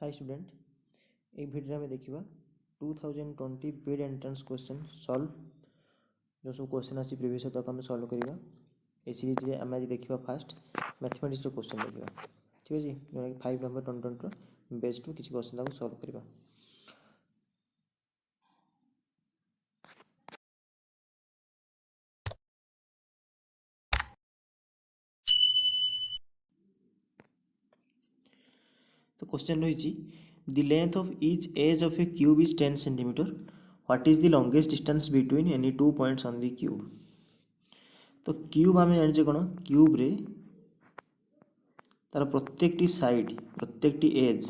Hi student, ये video में देखा 2020 बीड एंट्रेंस क्वेश्चन सॉल्व जो सब क्वेश्चन आसी प्रीवियस तक आम सॉल्व करवा। ये सीरीज रे आम आज देखा फास्ट मैथमेटिक्स क्वेश्चन देखा। ठीक है जो कि 5 नंबर 2020 बेस टू किसी क्वेश्चन सॉल्व करवा। तो क्वेश्चन रही the length of each edge of a cube is 10 centimetre. What is the longest distance between any two points on the cube. तो क्यूब आम जाने कौन क्यूब रे तार प्रत्येक साइड प्रत्येक एज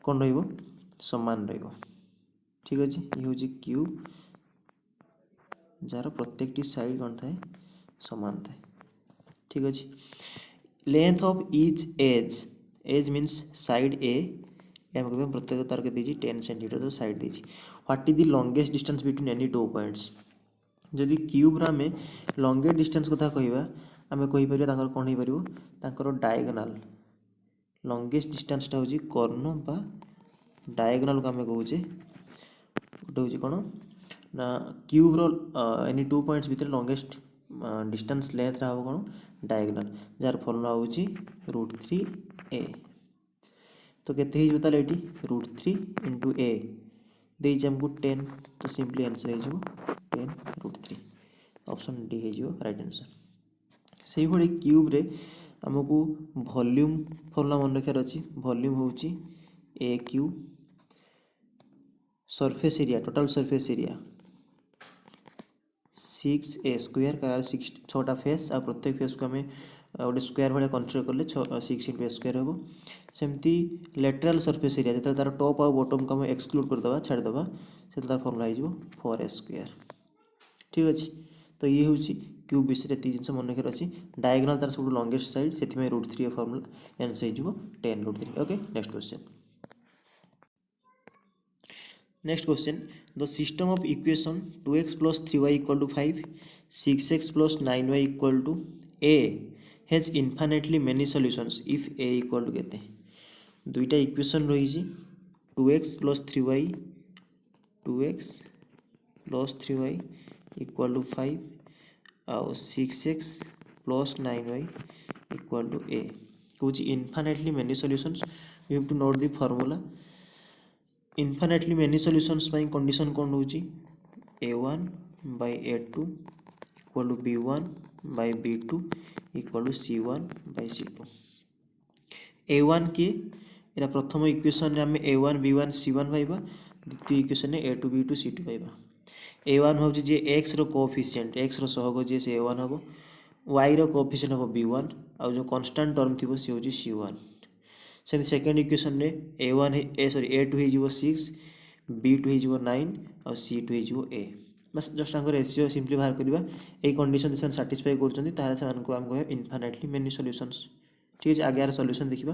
कौन रमान रहा। ठीक अच्छे ये हूँ क्यूब जार प्रत्येक साइड कौन थाए समान थाए। ठीक अच्छे length of each edge edge means side ए प्रत्येक तार के 10 सेंटीमीटर साइड देती। What is the longest distance between any two points. जदि क्यूब्र आम लॉन्गेस्ट डिस्टेंस कथा कहवा आम कहीपर कौन हो पार डायगोनाल लॉन्गेस्ट डिस्टेंसटा हूँ कर्ण बा डायगोनाल को आम कहे गोटे हूँ कौन ना क्यूब्र एनी टू पॉइंट्स भितर लॉन्गेस्ट डिस्टेंस लेंथ रहा कौन डायगोनाल जार फर्मुला हूँ √3a। तो केते हो ताले ये √3 इंटू ए देती आमको 10। तो सिंपली आंसर हो 10√3 ऑप्शन डी हो राइट आंसर। से ही क्यूब रे आमको वॉल्यूम फर्मुला मन रखार अच्छी वॉल्यूम हूँ A cube surface area total surface area 6a square कार 6टा फेस आ प्रत्येक फेस को आम गोटे स्क्वायर भाया कनसीडर कले 6 इंटू ए स्क्वायर हम। सेमती लेटराल सरफेस एरिया जो तार टॉप आ बॉटम को आम एक्सक्लूड करदे छाड़ीदे से तार फर्मुला हो 4a स्क्वायर। ठीक अच्छे तो ये हूँ क्यूब विषय ये जिन मन रखार अच्छी डायगोनाल तार सब लॉन्गेस्ट साइड से √3 फर्मुला आंसर हो 10√3। Okay next question. Next question the system of equation 2x + 3y = 5 6x + 9y = a has infinitely many solutions if a = केते। दुईटा इक्वेशन रही 2x + 3y 2x + 3y = 5 आउ 6x + 9y = a कौच infinitely many solutions. You have to note the formula. Infinitely many solutions condition कौन हो a1/a2 = b1/b2 = c1/c2। a1 किए era प्रथम equation आम a1 b1 c1 पाइबा द्वितीय इक्वेशन a2 b2 c2 पाइबा। a1 हूँ जी एक्स कोएफिशिएंट एक्स सहग जी से a1 हम y कोएफिशिएंट हम b1 आउ जो कांस्टेंट टर्म थी सी हूँ c1। सेम सेकेंड इक्वेशन रे a2 हो 6 b2 हो 9 और c2 हो a। बस जस्ट रेसीो सिंपली बाहर करवा यही कंडीशन से साटिस्फाई कर इनफाइनाइटली मेनी सॉल्यूशंस। ठीक है आगे यार सॉल्यूशन देखा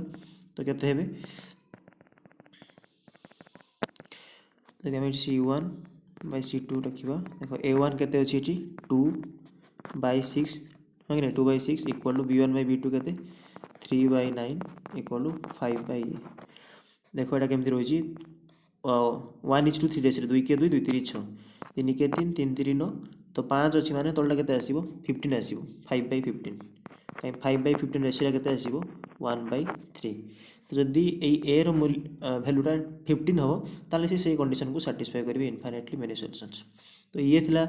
तो केते हेबे c1/c2 रखा देख a1 केते अछि 2/6 हाँ कि 2/6 = b1/b2 केते 3/9 = 5/a। देखो यहाँ केमती रही 1:3 रेस 2 के 2 2 3 6 3 के 3 3 3 9 तो 5 अच्छी माने तलटा केते आसीबो 15 आसीबो 5/15 कहीं 5/15 रेशियो केते आसीबो 1/3। तो जदि ए रो वैल्यूटा 15 हम ताले से कंडीशन को साटिस्फाई करेंगे इनफाइनाइटली मेनी सॉल्यूशंस। तो ये थिला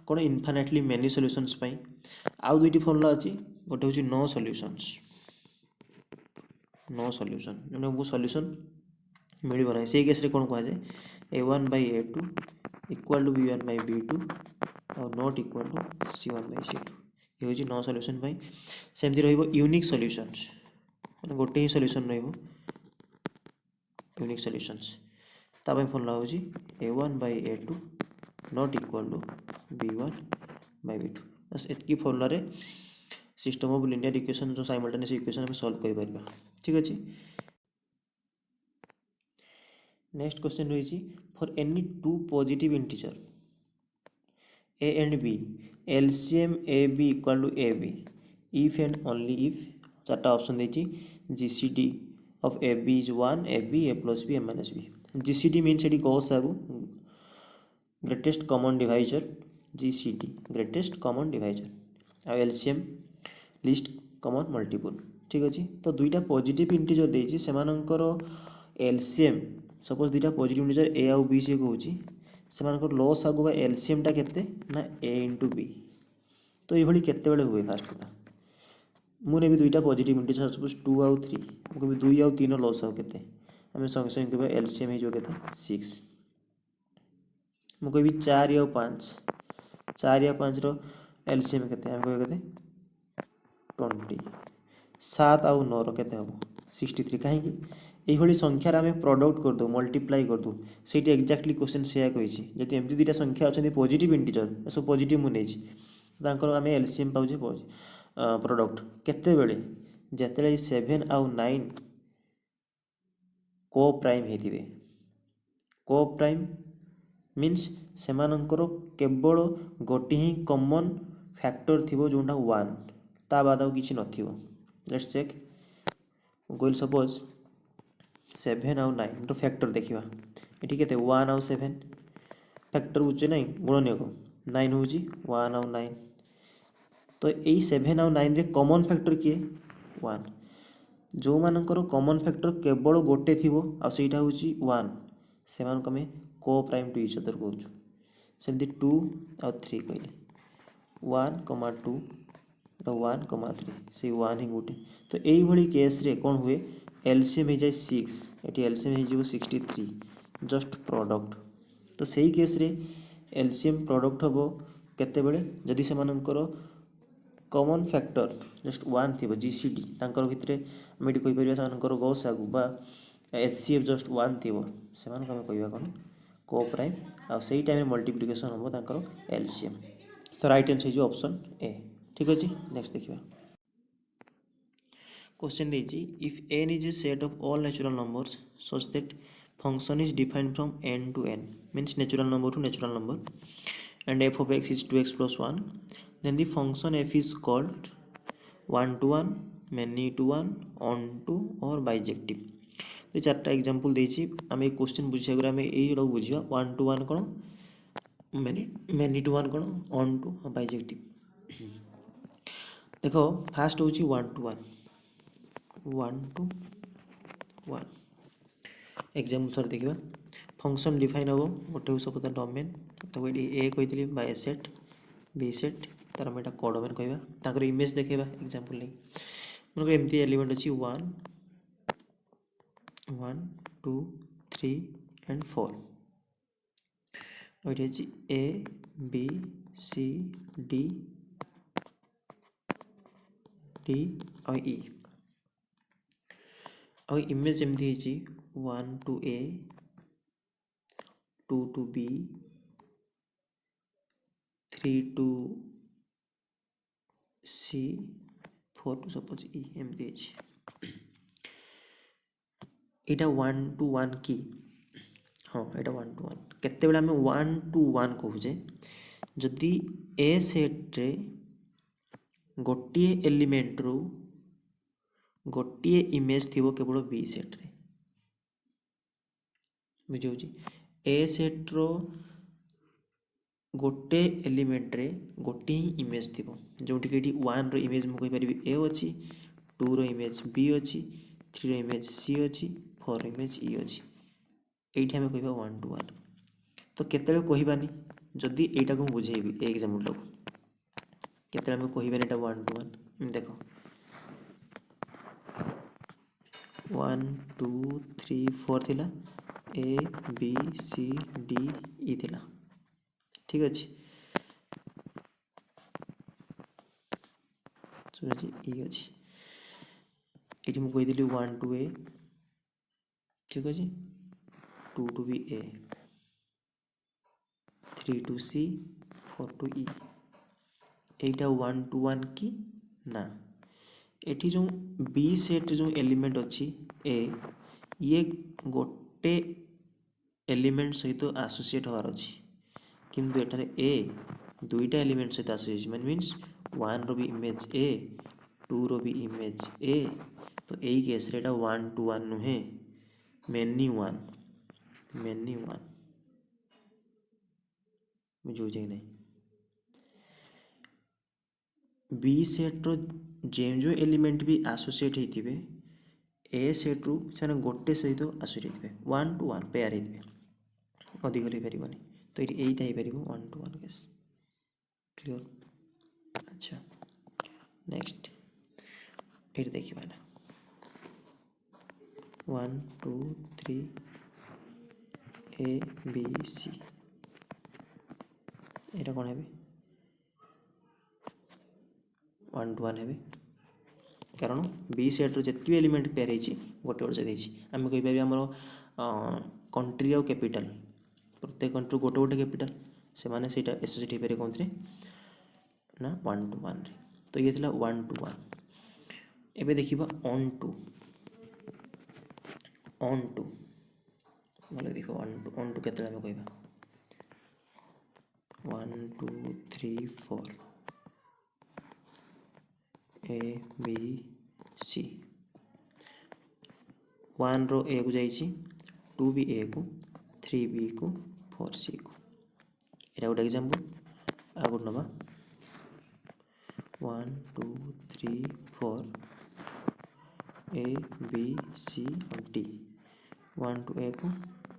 कौन इनफाइनाइटली मेनी सॉल्यूशंस आउ दुईटी फर्मुला अच्छी गोटे हूँ नो सॉल्यूशंस नो सॉल्यूशन जो सॉल्यूशन मिल ना से केस कौन कहुए a1/a2 = b1/b2 और नॉट इक्वल टू c1/c2 ये हूँ नो सॉल्यूशन सेमती यूनिक सॉल्यूशंस मैंने गोटे ही सॉल्यूशन यूनिक सॉल्यूशंस ताप फर्मुला हूँ a1/a2 not equal to b1/b2। बस एतकी formula system of linear equation जो साइमल्टेनियस इक्वेशन हम सॉल्व कर पारिबा। ठीक अच्छे नेक्स्ट क्वेश्चन रही for any two positive integer a and b LCM ab = ab if and only if चार्टा ऑप्शन देती GCD of AB is 1, AB, A plus B, M minus B. GCD means एटी गॉस आगु greatest common divisor, GCD greatest common divisor आ LCM least common multiple. ठीक अच्छे, तो दुईटा पॉजिटिव इंटीजर देछि सेमानंकर LCM सपोज दुईटा पॉजिटिव इंटीजर A आउ B से कहूँ सेमानकर लॉस आगु LCM टा केते ना A इंटू B। तो ये केते बेले हुए फास्ट कथा मुझे भी दुईटा पॉजिटिव इंटीजर सपोज 2 आउ 3 मुझे 2 आउ 3 लॉस आउ केते आम संगे संगे कह LCM हो केते 6 मुझे 4 आउ 5 4 आउ 5 रो LCM केते आम कह केते 20 7 आउ 9 रो केते हम 63 कहीं ये संख्यार आम प्रडक्ट करदे मल्टीप्लाई करदे से एक्जाक्टली क्वेश्चन से कही जब एमती दुटा संख्या अच्छा पॉजिटिव इंटीजर सब पॉजिटिव मुझे आम LCM पाचे प्रडक्ट केते बेले जिते 7 आउ 9 को प्राइम होते को प्राइम मीन्स सेमानंकर केवल गोटे ही कॉमन फैक्टर थी जोटा 1 ता बाद आउ किसी नथिबो। लेट्स चेक गोल सपोज 7 आउ 9 तो फैक्टर देखा ये केते 1 आउ 7 फैक्टर बुझे ना गुणनीयक 9 हूँ 1 आउ 9 तो यही 7 आउ 9 रे कॉमन फैक्टर किए 1 जो मानकर कॉमन फैक्टर केवल गोटे थी आईटा हूँ 1 से आम को प्राइम टू इच अदर कहूँ सेमती 2 आउ 3 कहले 1 2 1 3 से 1 ही गोटे तो यही केस रे कौन हुए LCM हो जाए 6 ये LCM हो 63 जस्ट प्रोडक्ट तो सही केस रे LCM प्रोडक्ट हम केते बेले जदि से कॉमन फैक्टर जस्ट 1 थी GCD तांकर भितर आम ये कहीपर गस आगु बा HCF जस्ट 1 थी से आम कह कौन को प्राइम आ सही टाइम मल्टीप्लिकेशन हम तांकर LCM तो राइट आंसर हो ऑप्शन ए। ठीक अच्छे, नेक्स्ट देखिए क्वेश्चन देछि if n is a set of all natural numbers such that function is defined from n to n means natural number to natural number and f of x is 2x plus 1 then the function f is called 1 to 1 many to 1 on to or bijective। तो चार्टा example देछि आम ये question बुझिया आगे आम यही बुझा 1 to 1 कौन many to 1 कौन on to bijective। देखो फास्ट हूँ 1 to 1 1 to 1 एग्जाम्पल थोड़ा देखा फंक्शन डिफाइन हम गोटे हूँ सब डोमेन तो ये ए कही बाय सेट बी सेट तार आम को डोमेन कहवा इमेज देखा एग्जाम्पल नहीं मन एमती एलिमेंट अच्छी 1 1 2 3 एंड 4 ये A B C D D और ई और इमेज एमती 1 to A 2 to B 3 to C 4 to suppose E एमती यहाँ 1 to 1 की हाँ यहाँ 1 to 1 केते बेले आम 1 to 1 कहूचे जदि ए सेट रे गोटे एलिमेंट रु गोटे इमेज थी केवल बी सेट रे बुझे ए सेट रो गोटे एलिमेंट रे गोटे ही इमेज थी जोटि कि 1 रो इमेज मुझे कहीपर ए अच्छी 2 रो इमेज बी अच्छी 3 रो इमेज सी अच्छी 4 रो इमेज ई अच्छी ये आम कह 1 to 1 तो केते कहबानी जदि यहीटा को बुझेबी एग्जाम्पल केते आम कहबानी 1 to 1 देख 1 2 3 4 थिला ए बी सी डी ई थिला। ठीक अच्छे ई अच्छी ये मुझे कही 1 to A ठीक अच्छे 2 to B A 3 to C 4 to E Etah 1 to 1 की ना एठी जो बी सेट जो एलिमेंट अच्छी ए ये गोटे एलिमेंट सहित आसोसिएट होवार अच्छी किंतु एठारे ए दुईटा एलिमेंट सहित आसोसिएट मीन्स 1 रो भी इमेज ए 2 रो भी इमेज ए तो यही केस रे 1 to 1 नुहे मेनी वन बुझे कि नहीं बी सेट्र जो एलिमेंट भी आसोसिएट होते ए सेट्रु से गोटे सहित आसोसिएट होते 1 to 1 पेयर होते अधिक हो पारनि तो ये हो पार 1 to 1 केस क्लियर। अच्छा नेक्स्ट ये देखिए ना 1 2 3 ए बी सी यहाँ कौन है 1 to 1 है कारण बी सेट्र जितक भी एलिमेंट पेयर होती गोटे गोटे सहित आम कहीपर आम कंट्री आउ कैपिटल प्रत्येक कंट्री गोटे गोटे कैपिटल से मैंने से एसोसिएट हो पारे कौन ना 1 to 1 तो ये था 1 to 1 एवं देखा ऑन टू भले देख ऑन टू के 1 2 3 4 ए बी सी 1 रो ए को जाइए 2 भी ए को 3 बी को 4 सी को यहाँ गोटे एग्जांपल आ गोटे नवा 1 2 3 4 ए बी सी और डी 1 to ए को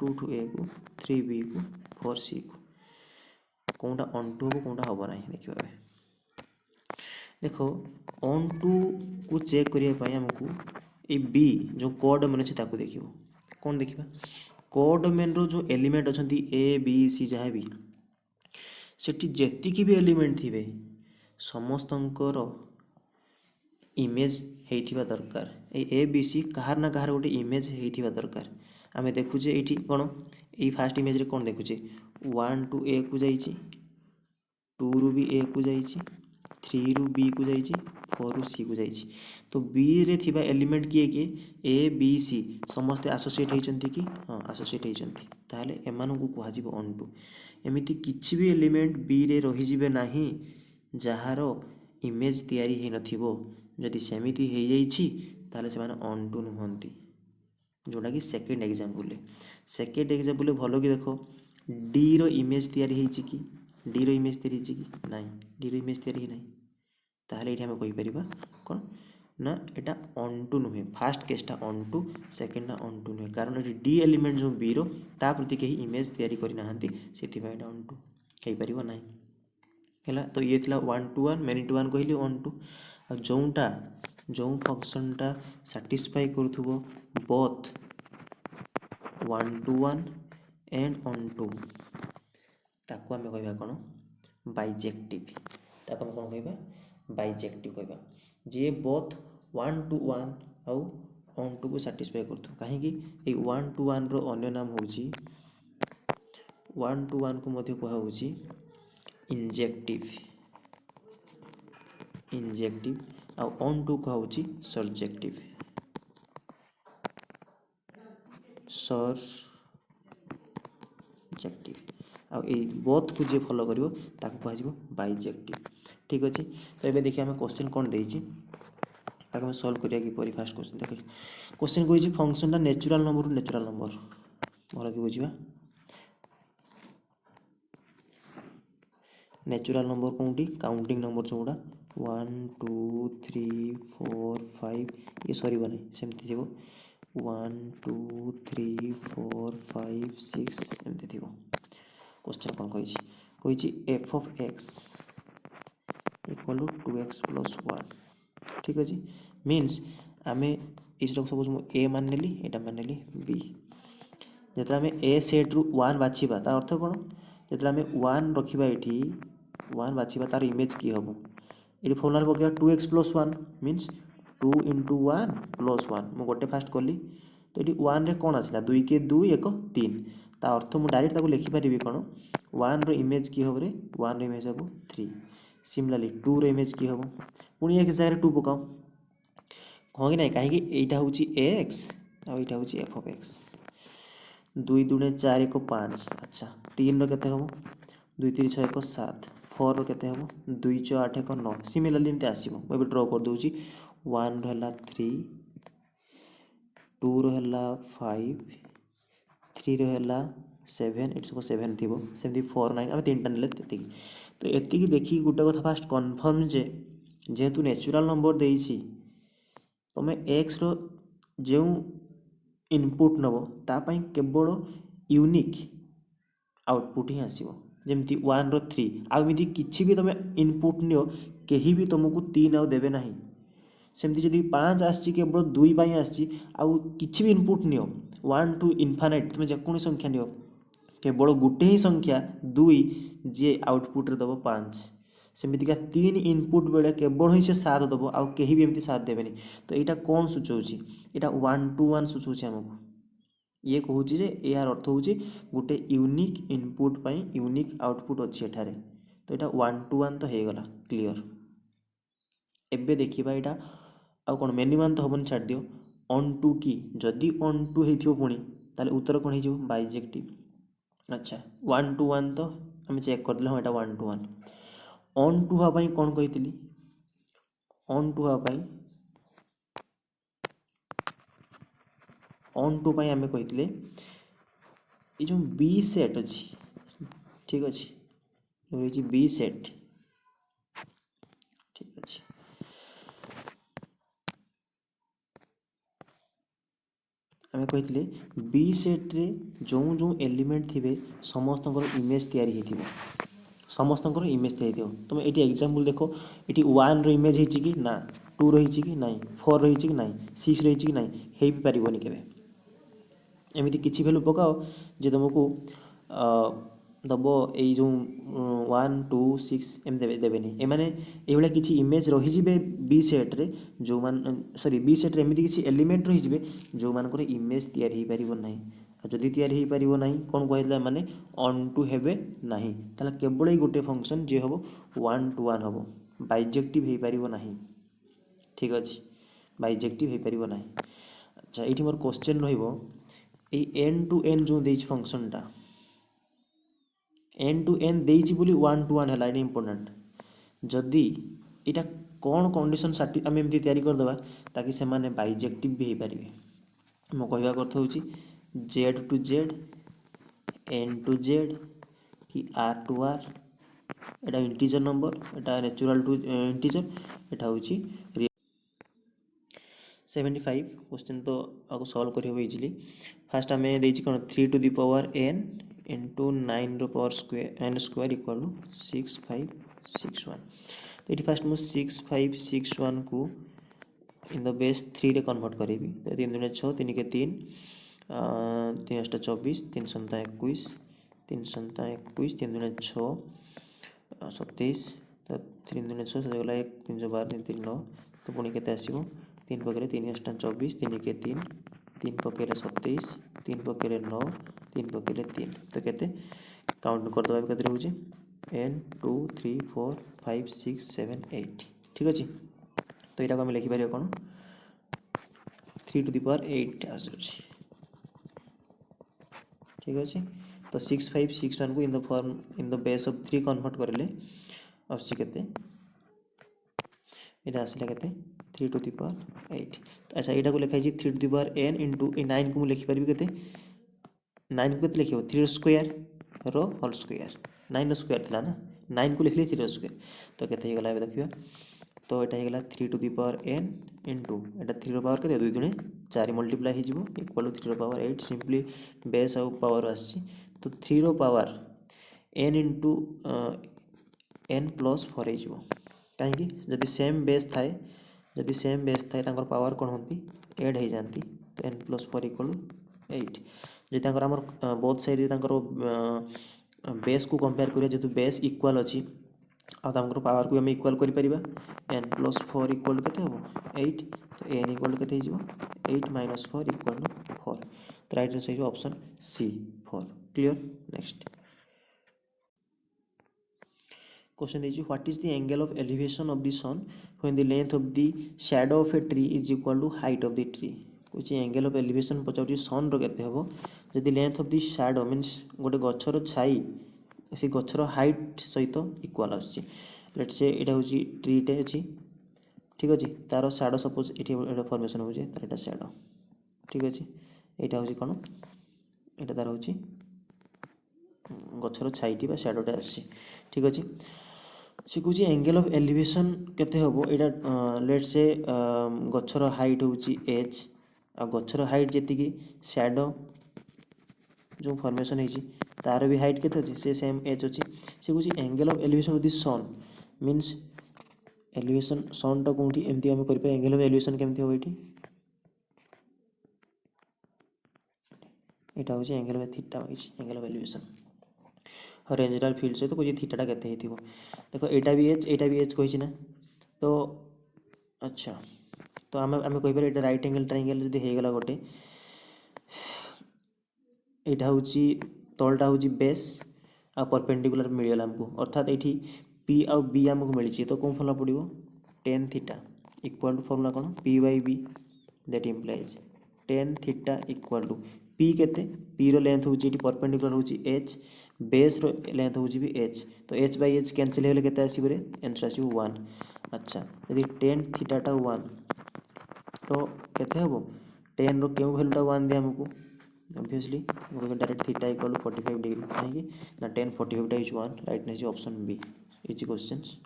2 to ए को 3 बी को 4 सी को कौनटा ऑन टू हम कौनटा हम ना देखिए देख ऑन टू को चेक करने आमको ये बी जो कोडोमेन अच्छे देखिए कौन देखा कोडोमेन रो जो एलिमेंट अच्छा ए बी सी जहाँ भी सेठी जेतिकी भी एलिमेंट थे समस्तंकर इमेज होइथिबा दरकार ए बी सी कहार ना कहार गोटे इमेज होइथिबा दरकार आमे देखुचे ये कौन ये फास्ट इमेज रे कौन देखुचे 1 to ए को जाइए 2 रु भी ए को जाइए 3 रु बी को जाइए 4 रु सी को जाइए तो बी रे थिबा एलिमेंट किए किए ए बी सी समस्ते आसोसिएट होइचंती कि हाँ आसोसिएट होइचंती ताहले एमानकु कुहाजिबो ऑन टू एमिति किछि भी एलिमेंट बी रे रहि जिबे नाही जहार इमेज तैयारी हे नथिबो जदि सेमिति हे जाइछि ताहले से माने ऑन टू नुहंती जोटा कि सेकेंड एग्जांपल भलो कि देखो डी रो इमेज तैयारी होइछि कि डी रो इमेज तैयारी होइछि कि नाही डी रो इमेज तैयारी नाही ताहले एठी हम कहि परिबा कोन ना एटा ऑन टू नुहे फास्ट केसटा onto second onto नुहे कारण एठी डी एलिमेंट जो बी रो ता प्रति केही इमेज तैयारी करि नाहंती सेति भाई एटा ऑन टू कहि परिबा नाही हैला तो ये थिला 1 to 1 मेनी टू 1 कहली ऑन टू आ जोंटा जो फंक्शनटा सैटिस्फाई करूथबो both 1 to 1 and onto ताको आमे कहबा कोन बाइजेक्टिव ताको आमे कोन कहबा बाइजेक्टिव कहबा जे बोथ 1 to 1 आउ ऑन टू को सैटिस्फाई करथु काहे कि ए 1 to 1 रो अन्य नाम होची 1 to 1 को मध्ये कहा होची इंजेक्टिव आउ ऑन टू कहा होची सर्जेक्टिव आ बोथ को जे फॉलो करिवो ताको कहा जिवो बाइजेक्टिव ठीक अछि तो एबे देखि हम क्वेश्चन कोन देइछि ताको हम सॉल्व करिया कि परि फर्स्ट क्वेश्चन देखि क्वेश्चन कोइ फंक्शन ता नेचुरल नंबर भलो कि बुझिबा नेचुरल नंबर कोंटी काउंटिंग नंबर जोड़ा 1 2 3 4 5 ये सरी बने सेमती थी 1 2 3 4 5 6 एमती थी क्वेश्चन कौन कही F of X equal to 2x plus 1 ठीक अच्छे मीन्स आमे इसको सपोज मुझे ए मान नेली एटा मान नेली बी जो आम ए सेट रु 1 बाछिबा तार अर्थ कौन जो आम 1 रखा ये 1 बाछिबा तार इमेज की हम ये फॉर्मूला पकड़ा 2x plus 1 means 2 into 1 plus 1 मुझे गोटे फास्ट कली तो ये 1 रे कौन आसला 2 के 2 1 3 ता अर्थ मुझे डायरेक्ट लिखिपारि कौन 1 रो इमेज की हम 1 रो इमेज हम 3 सिमिलरली 2 रो इमेज की हम पुणी एक्स जगह 2 पकाओ हाँ कि ना कहीं यहाँ हूँ एक्स आईटा हूँ एफ ऑफ एक्स 2 दूने 4 1 5 अच्छा 3 रो केते हम 2 3 6 1 7 4 रो केते हम 2 6 8 1 9 सिमिलरली एमती आसीबो मैं ड्रॉ कर दूची 1 रो हला 3 2 रो हैला 5 3 रो हैला 7 इट्स सपोज 7 थी सेमती 4 9 आम तीन टा नेले तेतिकी तो एतिकी देखी गोटे कथा फास्ट कन्फर्म जे जेहेतु नेचुरल नंबर देइछि तुम एक्स रो जो इनपुट नब तापाई केवल यूनिक आउटपुट ही आसो जमती 1 रो 3 आमती किसी भी तुम इनपुट नियो कहीं भी तुमको 3 आउ देवे नहीं सेमती जदि 5 आसी केवल 2 पाई आसी आउ किसी भी इनपुट नियो 1 टू इनफाइनाइट तुम जेकोनी संख्या नियो केवल गोटे ही संख्या 2 जे आउटपुट रे दब 5 सेमितिका 3 इनपुट बेले केवल ही से 7 दब आउ कहीं भी एमती 7 देवेनी तो यहाँ कौन सूचाऊँगी यहाँ 1 to 1 सूचाऊँ आमको ये कहूँ जे यार अर्थ हूँ गोटे यूनिक इनपुट पाई यूनिक आउटपुट अच्छी एठारे तो यहाँ 1 to 1 तो होगला क्लीयर एबे देखिबा यहाँ आउ कौन मेनी मान तो हबन छाड़ दियो ऑन टू की जदि ऑन टू हो पुणी ताले उत्तर कौन हो बाइजेक्टिव अच्छा 1 to 1 तो आम चेक करदे हाँ यहाँ 1 to 1 ऑन टू हाँ कौन कही ऑन टू हाँ ऑन टू पाई आमे कही ये जो बी सेट अच्छी ठीक अच्छे बी सेट ठीक अच्छे आमे कही बी सेट रे जो जो एलिमेंट थे समस्त इमेज तैयारी समस्त इमेज तैयारी तुम ये एग्जांपल देखो ये 1 रो इमेज होती कि ना 2 रही कि ना 4 रही कि ना 6 रही कि ना हो भी पारनी के एमती किसी भैल्यू पकाओ जे तुमको दब ये जो 1 2 6 एम देवेनि एमाने ये किसी इमेज रहीजे बी सेट्रे जो सॉरी बी सेट्रे एमती किसी एलिमेंट रहीजे जो मानकर इमेज तैयारी हो पार ना जदि तैयारी हो पार ना कौन कहला माने ऑन टू हेबे नाही ताला केवल ही गोटे फंक्शन जे हम 1 to 1 हम बाइजेक्टिव हो पार ना ठीक अच्छे बाइजेक्टिव हो पार ना अच्छा ये मोर क्वेश्चन रहिबो एन टू एन जो देइछ फंक्शन टा एन टू एन देइछ बोली 1 to 1 है इम्पोर्टेंट जदि यहाँ कौन कंडीशन साटी आम एमती तैयारी करदे ताकि से माने बाइजेक्टिव भी हो पारे मो कहवा अर्थ हूँ Z to Z N to Z कि आर टू आर एटा इंटीजर नंबर एटा नेचुरल टू इंटीजर एटा हूँ 75 क्वेश्चन तो आपको सॉल्व कर इजिली फास्ट आम देती कौन 3 to the power n into 9 रो power square n square equal to 6561 तो ये फास्ट मुझे 6561 को इन द बेस 3 रे कन्वर्ट करी तो 3 दूनी 6 3 के 3 3 8 24 3 7 21 3 7 21 3 दूनी 6 27 तो 3 दूनी 6 गला 1 3 12 3 3 9 तो पुणी के आसो 3 पकड़े 3 8 24 3 के 3 3 पकड़े 27 3 पकड़े 9 3 पकड़े 3 तो केते काउंट करदे केते रोचे n 2 3 4 5 6 7 8 ठीक अच्छे तो यहाँ आम लिखिपर कौन 3 to the power 8 आसूँ ठीक अच्छे तो 6561 को in the form in the base of 3 convert करें आसके ये आसला के 3 to the power 8 अच्छा यहाँ को लिखाई 3 to the power n into 9 को मुझे लिखिपारि के 9 को लिख 3 square rho whole square 9 square थी ना 9 को लिखली 3 स्क्वायर तो केते गला देखिए तो यहाँ होगा 3 to the power n into यहाँ 3 रो पावर के 2 दूनी 4 मल्टीप्लाई हो इक्वल टू 3 रो पावर 8 सिंपली बेस आउ पावर आसी तो 3 रो power n into n plus 4 हो कहीं जदि सेम बेस थाए जदि सेम बेस थाए पावर कौन होती एड हो जाती तो n प्लस 4 इक्वल टू 8 जदि आमर बोथ साइड बेस को कंपेयर करिया जेतु बेस इक्वल अच्छी आमर पावर को आम इक्वल कर n प्लस 4 इक्वल के 8 तो n इक्वल के 8 माइनस 4 इक्वल टू 4 तो right answer option C 4 clear next question दीजिए what is the angle of elevation of the sun when the length of the shadow of a tree is equal to height of the tree कुछ angle of elevation पचार sun रे हम जदि length of the shadow means गोटे गचर छाई से गचर हाइट सहित इक्वाल आस लेट से यहाँ हूँ ट्रीटे अच्छी ठीक अच्छे तार शैडो सपोज ये फॉर्मेशन हो तार शैडो ठीक अच्छे यहाँ हूँ कौन यहाँ तार हूँ गचर छाईटी सैडोटा आसी ठीक अच्छे से कौन एंगल ऑफ एलिवेशन केते हम यहाँ लेट से गचर हाइट हूँ एच आ गचर हाइट जी सैडो जो फॉर्मेशन है तार भी हाइट केते अच्छे से सेम एच अच्छी से कौन angle of elevation with sun means elevation सनटा कौटी एमती आम कर एंगल ऑफ एलिवेशन केमती हम ये यहाँ हूँ angle of theta angle of elevation और रेंजरल फील्ड सहित कौन थीटाटा केते देख यहाँ भी एच कही ना तो अच्छा तो आम कहीपर ये राइट एंगल ट्रायंगल जब होगला गोटे यहाँ हूँ तलटा हूँ बेस आ परपेंडिकुलर मिलगला आमको अर्थात ये पी आउ बी आमको मिली तो कौन फर्मुला पड़ो tan theta equal to formula कौन P by B that implies tan theta equal to P केते पी रो लेंथ हूँ परपेंडिकुलर हूँ एच बेस रो लेंथ हूँ भी एच तो एच बाई एच कैनसल होगले केते आसो आंसर आसो वन अच्छा यदि टेन थीटाटा वन तो केते हम टेन रो क्यों भैल्यूटा वन दिए आमको obviously direct theta equal to 45 degree कहीं ना 10 45 इज वन राइट ना option be easy questions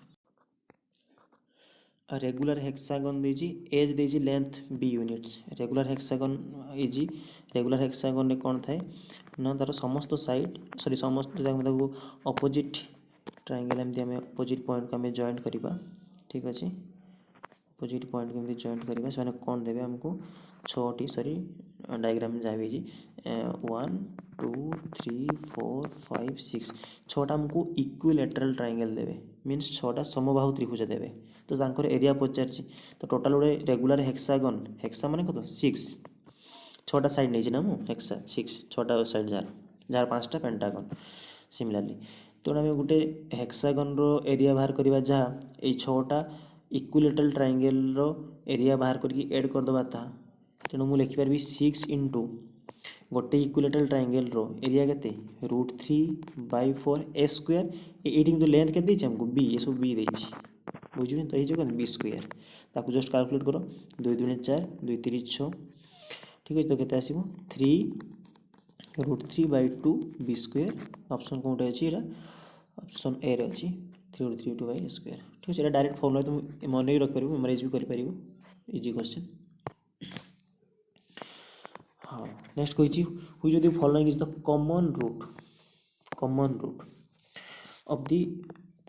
regular hexagon देजी as देजी length B units regular hexagon easy regular hexagon में कौन थाए ना तार समस्त साइड सॉरी समस्त अपोजिट ट्रायंगल एमती आम अपोजिट पॉइंट को आम जॉइंट करवा ठीक अच्छे अपोजिट पॉइंट को जॉइंट करवा से कौन देवे आमको छोटी सॉरी डायग्राम जहाँ भी 1 2 3 4 5 6 छटा आमको इक्विलेटरल ट्रायंगल देवे मीन्स छटा समबाहु त्रिभुज देवे तो तांकर एरिया पचार तो टोटाल गोटे रेगुलर हेक्सागन हेक्सा माने कत 6 छटा साइड नहीं ना मुझे हेक्सा 6 छटा साइड जार 5टा पेंटागन सिमिलारली तो आम गोटे हेक्सागन रो एरिया बाहर करवा जहाँ ये छटा इक्विलेटरल ट्रायंगल रो एरिया बाहर करके ऐड करदे ता तेणु मुझे लिखिपारि 6 इंटू गोटे इक्विलेटरल ट्रायंगल रो एरिया केते √3/4 ए स्क्वायर ये किंतु लेंथ के हमको बी ये सब बी देछि बुझे तो ये बी स्क्वायर ताकू जस्ट कैलकुलेट करो 2 2 4 2 3 6 ठीक है तो केते आसीबो 3√3/2 बी स्क्वायर ऑप्शन कोटे अछि एरा ऑप्शन ए रे अछि 3√3/2 स्क्वायर ठीक है डायरेक्ट फॉर्मूला तुम मन रख पारिबो मेमोराइज भी कर पारिबो इजी क्वेश्चन हाँ नेक्स्ट कही हुई जो following is the common root of the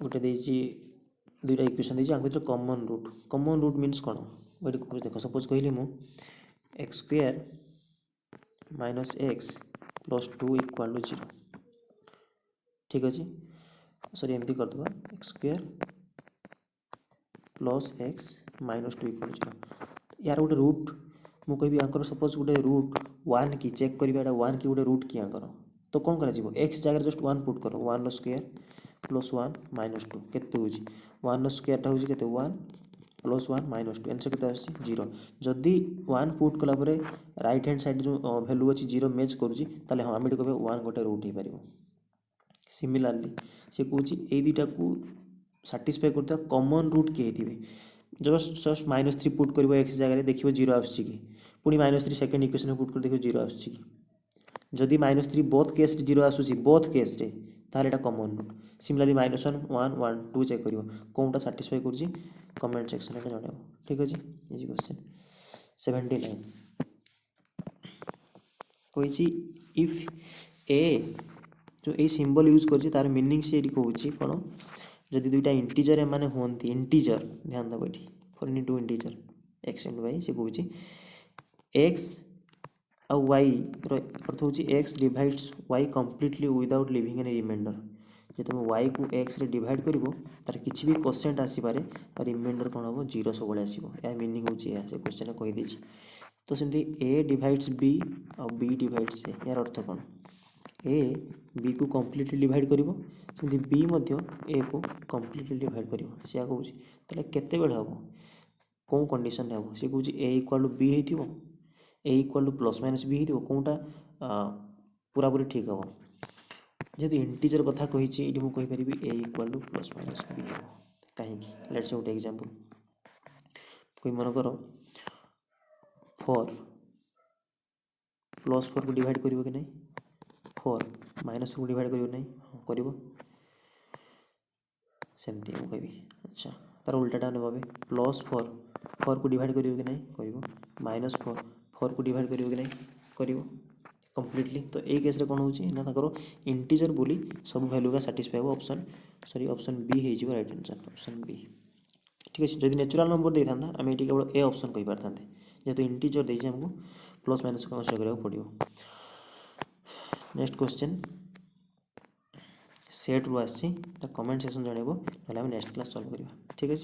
गोटे दुईटा इक्वेशन देती आगे कॉमन रूट मीन्स कौन वो देख सपोज कहली मु x square minus x plus 2 equal to 0 ठीक अच्छे सॉरी एमती करदे x square plus x minus 2 equal to 0 यार गोटे रूट मु कहि आंकर सपोज गोटे रूट 1 की चेक करिबा 1 की गोटे रूट की आंकर तो कौन करा जीवो एक्स जगह जस्ट 1 पुट करो 1 रो स्क्वायर प्लस 1 माइनस 2 केते होजी 1 रो स्क्वायर टा होजी केते 1 प्लस 1 माइनस 2 आंसर केते आसी 0 जदि 1 पुट कला परे राइट हैंड साइड जो वैल्यू अछि 0 मैच करूची ताले हम एटी कहबे 1 गोटे रूट हे परिबो सिमिलरली से कहूची ए दुटा को सैटिस्फाई करता कॉमन रूट किए हेतिबे जस्ट -3 पुट करिवो एक्स जगह देखिवो 0 आसी कि पुणी -3 सेकेंड इक्वेशन पुट कर देखो 0 आसी जदि -3 बोथ केस 0 आसूसी बोथ केस रे ताले एटा कॉमन रूट सिमिलरली -1 1 1 2 चेक करिवो कोनटा सैटिस्फाई करछि कमेंट सेक्शन रे जणाइबो ठीक अछि इजी क्वेश्चन 79 कहिछि इफ ए जो ए सिंबल यूज करछि तार मीनिंग से एटी कहूछि कोन जदि दुईटा इंटीजर माने होंती इंटीजर ध्यान दबो एटी for any two integer X and Y से कहूछि एक्स आ वाई अर्थ हूँ X divides Y completely without leaving any remainder जो तुम वाई को एक्स रे डिवाइड कर तार किसी भी क्वेश्चन आसीपारे और रिमाइंडर कौन हम 0 सब आसो या मीनिंग हूँ से क्वेश्चन कहीदे तो सेमती ए डिवाइड्स बी और बी डिवाइड्स ए यार अर्थ कौन ए बी को कम्प्लीटली डिवाइड कर बी ए को कम्प्लीटली डिवाइड कर कहूँ ताले केते बेले हम कौन कंडीशन हम सी कहूँ ए इक्वल टू बी हो A equal to plus minus B हो कौनटा पूरा पूरी ठीक हम जेहेतु इंटीजर कथा कही ये मुझे कहीपरि A equal to plus minus B हम कहीं लेट्स गोटे एग्जांपल कोई मन कर फॉर +4 को डिवाइड करिवो कि नहीं 4 -4 को डिवाइड करिवो नहीं हाँ करिवो सेमती ମୁଁ କହିବି अच्छा तार उल्टाटा नेब +4 4 को डिवाइड करिवो कि नहीं करिवो -4 4 को डिवाइड करिवो कि नहीं करिवो कम्प्लीटली तो ये केस कौन होची ना ताकर इंटीजर बोली सब वैल्यू का सैटिस्फाई हो ऑप्शन सॉरी ऑप्शन बी हो राइट आंसर ऑप्शन बी ठीक है जब नेचुरल नंबर देता आम ये केवल ए ऑप्शन कही पारता जेहेतु इंटीजर देती आमको प्लस माइनस कंसिडर करा पड़ो नेक्स्ट क्वेश्चन सेट रु आसी कमेंट सेक्शन जनइबो ना नेक्स्ट क्लास सॉल्व करवा ठीक है।